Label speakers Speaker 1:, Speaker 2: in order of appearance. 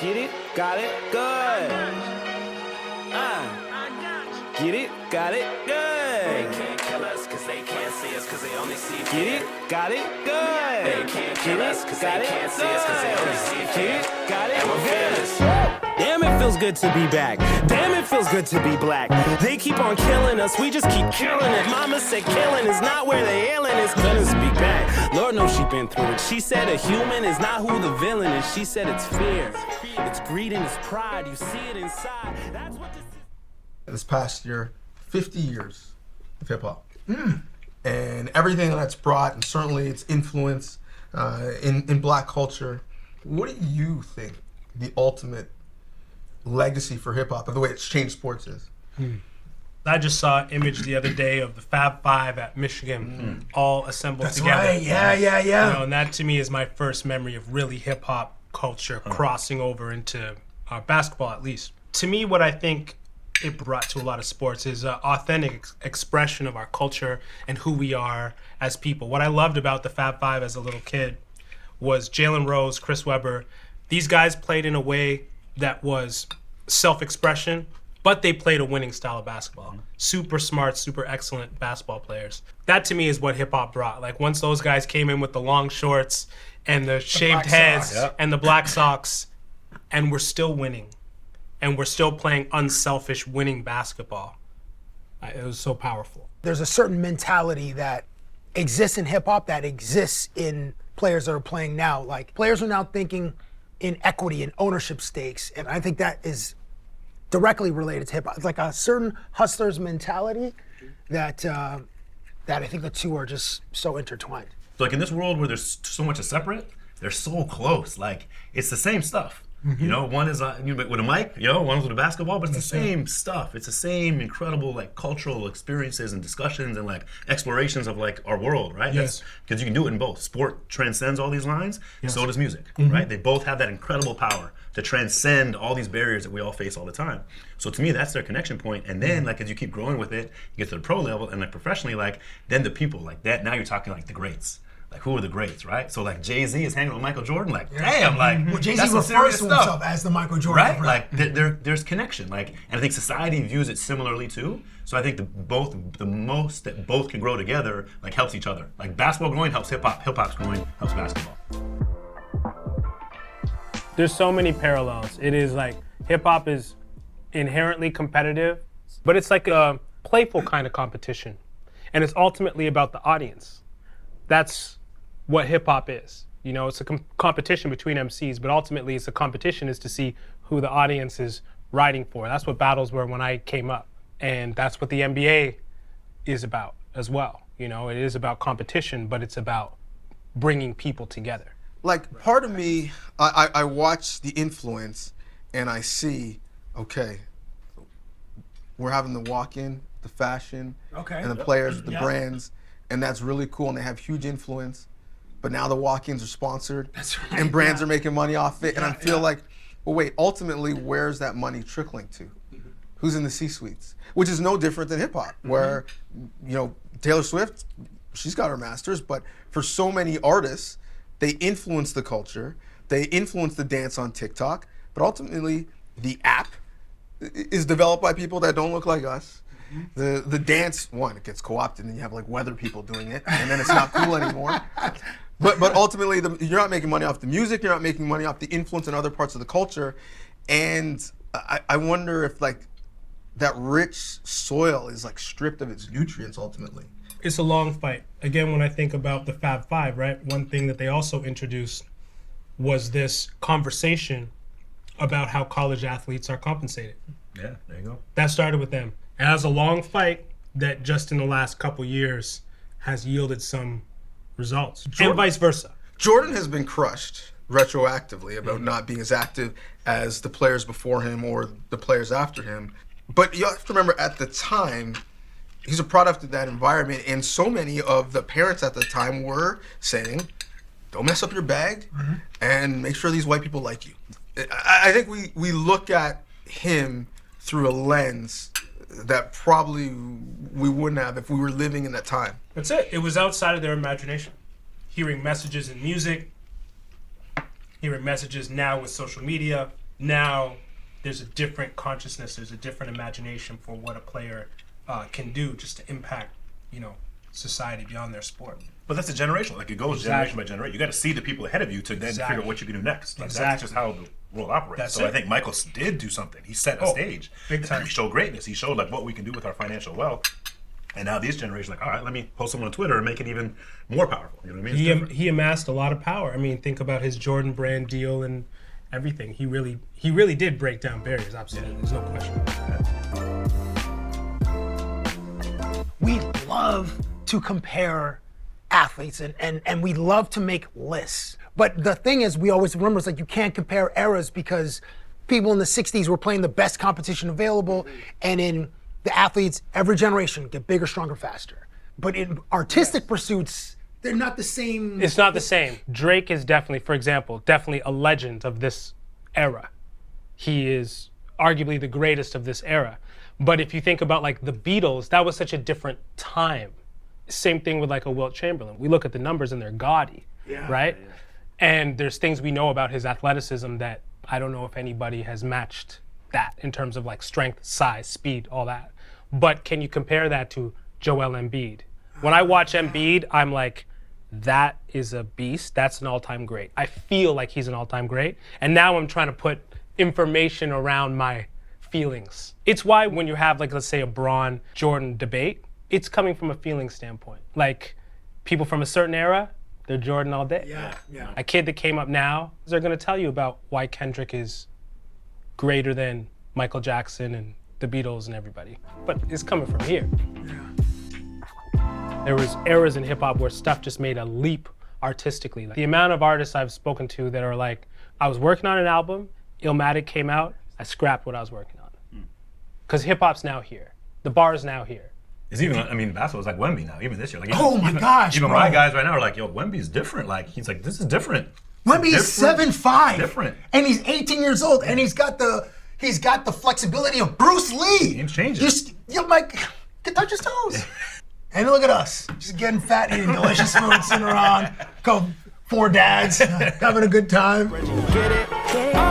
Speaker 1: Get it, got it, good. Get it, got it, good.
Speaker 2: They can't kill us cause they can't see us cause they only see fear.
Speaker 1: Get it, got it, good.
Speaker 2: They can't kill us cause they can't see us cause they only see fear.
Speaker 1: Get it, got it,
Speaker 2: And we're fearless.
Speaker 1: Damn, it feels good to be back. Damn, it feels good to be black. They keep on killing us, we just keep killing it. Mama said killing is not where the ailing is. Gonna speak back. Lord knows she been through it. She said a human is not who the villain is. She said it's fear. It's greed and it's pride. You see it inside. That's what
Speaker 3: this past year, 50 years of hip-hop. And everything that's brought, and certainly its influence in black culture. What do you think the ultimate legacy for hip-hop, and the way it's changed sports is?
Speaker 4: I just saw an image the other day of the Fab Five at Michigan, all assembled together.
Speaker 3: Right. Yeah.
Speaker 4: You know, and that to me is my first memory of really hip-hop culture crossing over into basketball, at least. To me, what I think it brought to a lot of sports is an authentic expression of our culture and who we are as people. What I loved about the Fab Five as a little kid was Jalen Rose, Chris Webber. These guys played in a way that was self-expression, but they played a winning style of basketball. Super smart, super excellent basketball players. That to me is what hip-hop brought. Like once those guys came in with the long shorts and the shaved heads and the black socks, and we're still winning. And we're still playing unselfish winning basketball. It was so powerful.
Speaker 5: There's a certain mentality that exists in hip hop that exists in players that are playing now. Like players are now thinking in equity and ownership stakes. And I think that is directly related to hip hop. It's like a certain hustler's mentality that I think the two are just so intertwined.
Speaker 6: So like in this world where there's so much is separate, they're so close. Like it's the same stuff. You know, one is with a mic, one's with a basketball, but it's the same stuff. It's the same incredible like cultural experiences and discussions and like explorations of like our world, right?
Speaker 4: Yes.
Speaker 6: Because you can do it in both. Sport transcends all these lines, so does music, right? They both have that incredible power to transcend all these barriers that we all face all the time. So to me, that's their connection point. And then like as you keep growing with it, you get to the pro level and like professionally, like then the people like that, now you're talking like the greats. Like who are the greats, right? So like Jay-Z is hanging with Michael Jordan, like damn, like
Speaker 5: Well, Jay-Z
Speaker 6: that's some
Speaker 5: refers
Speaker 6: serious
Speaker 5: to
Speaker 6: stuff,
Speaker 5: himself as the Michael Jordan.
Speaker 6: right? Like there's connection, like, and I think society views it similarly too. So I think the most that both can grow together like helps each other. Like basketball growing helps hip hop, hip hop's growing helps basketball.
Speaker 4: There's so many parallels. It is like hip hop is inherently competitive, but it's like a playful kind of competition. And it's ultimately about the audience. That's what hip hop is. You know, it's a competition between MCs, but ultimately it's a competition is to see who the audience is riding for. That's what battles were when I came up. And that's what the NBA is about as well. You know, it is about competition, but it's about bringing people together.
Speaker 3: Like part of me, I watch the influence and I see, okay, we're having the walk-in, the fashion, and the players, the brands, and that's really cool, and they have huge influence. But now the walk-ins are sponsored, and brands are making money off it, and I feel like, well, wait, ultimately, where's that money trickling to? Who's in the C-suites? Which is no different than hip-hop, where, Taylor Swift, she's got her masters, but for so many artists, they influence the culture, they influence the dance on TikTok, but ultimately, the app is developed by people that don't look like us. The dance, it gets co-opted, and you have like weather people doing it, and then it's not cool anymore. But ultimately, you're not making money off the music. You're not making money off the influence in other parts of the culture. And I wonder if like that rich soil is like stripped of its nutrients ultimately.
Speaker 4: It's a long fight. Again, when I think about the Fab Five, right? One thing that they also introduced was this conversation about how college athletes are compensated.
Speaker 6: Yeah, there you go.
Speaker 4: That started with them. And that was a long fight that just in the last couple years has yielded some results, and vice versa.
Speaker 3: Jordan has been crushed retroactively about not being as active as the players before him or the players after him. But you have to remember at the time, he's a product of that environment, and so many of the parents at the time were saying, don't mess up your bag and make sure these white people like you. I think we look at him through a lens that probably we wouldn't have if we were living in that time.
Speaker 4: That's it. It was outside of their imagination. Hearing messages in music, hearing messages now with social media, now there's a different consciousness, there's a different imagination for what a player can do just to impact, society beyond their sport.
Speaker 6: But that's a generation. Like, it goes generation by generation. You got to see the people ahead of you to then figure out what you can do next. Like, that's just how the world operates. I think Michael did do something. He set a stage.
Speaker 4: Big time.
Speaker 6: He showed greatness. He showed like what we can do with our financial wealth. And now these generations, like, all right, let me post them on Twitter and make it even more powerful. You know what I mean?
Speaker 4: He amassed a lot of power. I mean, think about his Jordan brand deal and everything. He really did break down barriers. Absolutely, there's no question.
Speaker 5: We love to compare athletes and we love to make lists. But the thing is, we always remember, it's like you can't compare eras because people in the 60s were playing the best competition available, and in the athletes, every generation get bigger, stronger, faster. But in artistic pursuits, they're not the same.
Speaker 4: It's not the same. Drake is definitely, for example, a legend of this era. He is arguably the greatest of this era. But if you think about like the Beatles, that was such a different time. Same thing with like a Wilt Chamberlain. We look at the numbers and they're gaudy, right? Yeah. And there's things we know about his athleticism that I don't know if anybody has matched that in terms of like strength, size, speed, all that. But can you compare that to Joel Embiid? When I watch Embiid, I'm like, that is a beast. That's an all-time great. I feel like he's an all-time great. And now I'm trying to put information around my feelings. It's why when you have like, let's say a Bron Jordan debate, it's coming from a feeling standpoint. Like people from a certain era, they're Jordan all day.
Speaker 5: Yeah.
Speaker 4: A kid that came up now, they're gonna tell you about why Kendrick is greater than Michael Jackson and the Beatles and everybody. But it's coming from here. There was eras in hip hop where stuff just made a leap artistically. Like, the amount of artists I've spoken to that are like, I was working on an album, Illmatic came out, I scrapped what I was working on. Because hip hop's now here. The bar is now here.
Speaker 6: It's even, basketball is like Wemby now, even this year. Like,
Speaker 5: Oh my gosh,
Speaker 6: even
Speaker 5: bro.
Speaker 6: my guys right now are like, yo, Wemby's different. Like, he's like, this is different.
Speaker 5: Wemby is 7'5",
Speaker 6: Different.
Speaker 5: and he's 18 years old, and he's got the flexibility of Bruce Lee.
Speaker 6: Game's changing.
Speaker 5: Mike, can touch his toes. And look at us, just getting fat, eating delicious food, sitting around, 4 dads, having a good time.
Speaker 1: Get it?